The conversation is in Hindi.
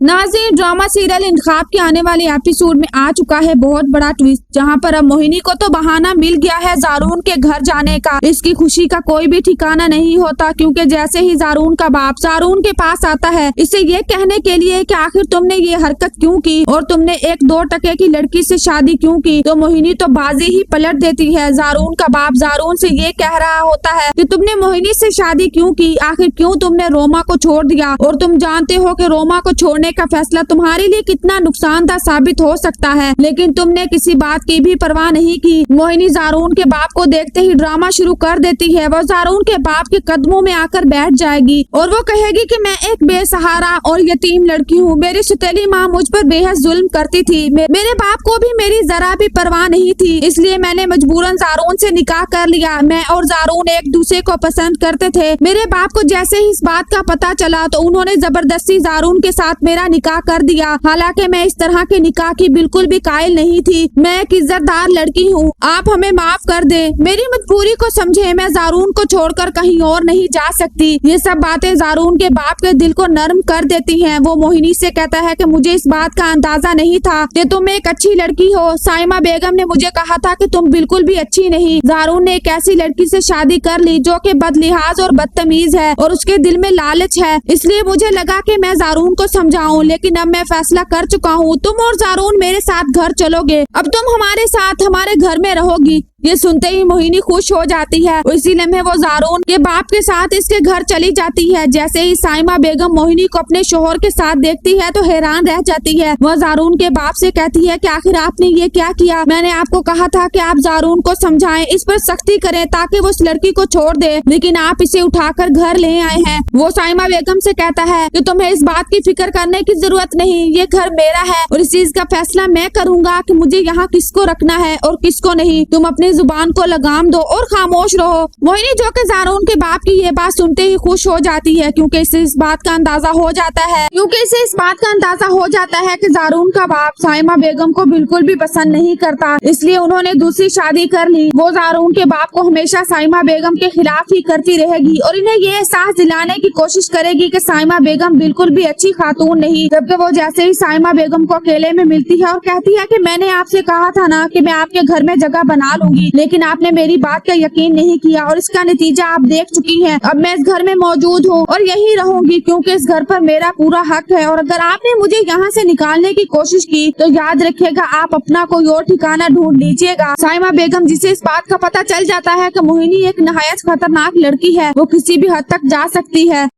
नाज़रीन, ड्रामा सीरियल इंतखाब के आने वाले एपिसोड में आ चुका है बहुत बड़ा ट्विस्ट, जहां पर अब मोहिनी को तो बहाना मिल गया है जारून के घर जाने का। इसकी खुशी का कोई भी ठिकाना नहीं होता, क्योंकि जैसे ही जारून का बाप जारून के पास आता है इसे ये कहने के लिए कि आखिर तुमने ये हरकत क्यों की और तुमने एक 2 टके की लड़की से शादी क्यों की, तो मोहिनी तो बाजी ही पलट देती है। जारून का बाप जारून से ये कह रहा होता है कि तुमने मोहिनी से शादी क्यों की, आखिर क्यों तुमने रोमा को छोड़ दिया, और तुम जानते हो कि रोमा को छोड़ने का फैसला तुम्हारे लिए कितना नुकसानदायक साबित हो सकता है, लेकिन तुमने किसी बात की भी परवाह नहीं की। मोहिनी जारून के बाप को देखते ही ड्रामा शुरू कर देती है। वो जारून के बाप के कदमों में आकर बैठ जाएगी और वो कहेगी कि मैं एक बेसहारा और यतीम लड़की हूँ, मेरी सुतेली माँ मुझ पर बेहद जुल्म करती थी, मेरे बाप को भी मेरी जरा भी परवाह नहीं थी, इसलिए मैंने मजबूरन जारून से निकाह कर लिया। मैं और जारून एक दूसरे को पसंद करते थे। मेरे बाप को जैसे ही इस बात का पता चला तो उन्होंने जबरदस्ती जारून के साथ मेरा निकाह कर दिया। हालांकि मैं इस तरह के निकाह की बिल्कुल भी कायल नहीं थी, मैं एक इज्जतदार लड़की हूँ, आप हमें माफ कर दे, मेरी मजबूरी को समझे, मैं जारून को छोड़कर कहीं और नहीं जा सकती। ये सब बातें जारून के बाप के दिल को नर्म कर देती हैं। वो मोहिनी से कहता है कि मुझे इस बात का अंदाजा नहीं था कि तुम एक अच्छी लड़की हो, साइमा बेगम ने मुझे कहा था कि तुम बिल्कुल भी अच्छी नहीं। जारून ने एक ऐसी लड़की से शादी कर ली जो कि बदलिहाज और बदतमीज है और उसके दिल में लालच है, इसलिए मुझे लगा कि मैं जारून को समझाऊं, लेकिन अब मैं फैसला कर चुका हूँ, तुम और जारून मेरे साथ घर चलोगे, अब तुम हमारे साथ हमारे घर में रहोगी। ये सुनते ही मोहिनी खुश हो जाती है और इसी लम्हे वो जारून के बाप के साथ इसके घर चली जाती है। जैसे ही साइमा बेगम मोहिनी को अपने शोहर के साथ देखती है तो हैरान रह जाती है। वह जारून के बाप से कहती है कि आखिर आपने ये क्या किया, मैंने आपको कहा था कि आप जारून को समझाएं, इस पर सख्ती करें ताकि वो उस लड़की को छोड़ दे, लेकिन आप इसे उठाकर घर ले आए हैं। वो साइमा बेगम से कहता है कि तुम्हें इस बात की फिक्र करने की जरूरत नहीं, ये घर मेरा है और इस चीज का फैसला मैं करूंगा कि मुझे यहाँ किसको रखना है और किसको नहीं, तुम अपनी जुबान को लगाम दो और खामोश रहो। मोहिनी जो कि जारून के बाप की ये बात सुनते ही खुश हो जाती है, क्योंकि इसे इस बात का अंदाजा हो जाता है कि जारून का बाप साइमा बेगम को बिल्कुल भी पसंद नहीं करता, इसलिए उन्होंने दूसरी शादी कर ली। वो जारून के बाप को हमेशा साइमा बेगम के खिलाफ ही करती रहेगी और इन्हें ये एहसास दिलाने की कोशिश करेगी कि साइमा बेगम बिल्कुल भी अच्छी खातून नहीं। जबकि वो जैसे ही साइमा बेगम को अकेले में मिलती है और कहती है कि मैंने आपसे कहा था ना कि मैं आपके घर में जगह बना लूंगी, लेकिन आपने मेरी बात का यकीन नहीं किया और इसका नतीजा आप देख चुकी हैं। अब मैं इस घर में मौजूद हूँ और यही रहूंगी, क्योंकि इस घर पर मेरा पूरा हक है, और अगर आपने मुझे यहाँ से निकालने की कोशिश की तो याद रखिएगा आप अपना कोई और ठिकाना ढूंढ लीजिएगा। साइमा बेगम जिसे इस बात का पता चल जाता है कि मोहिनी एक नहायत खतरनाक लड़की है, वो किसी भी हद तक जा सकती है।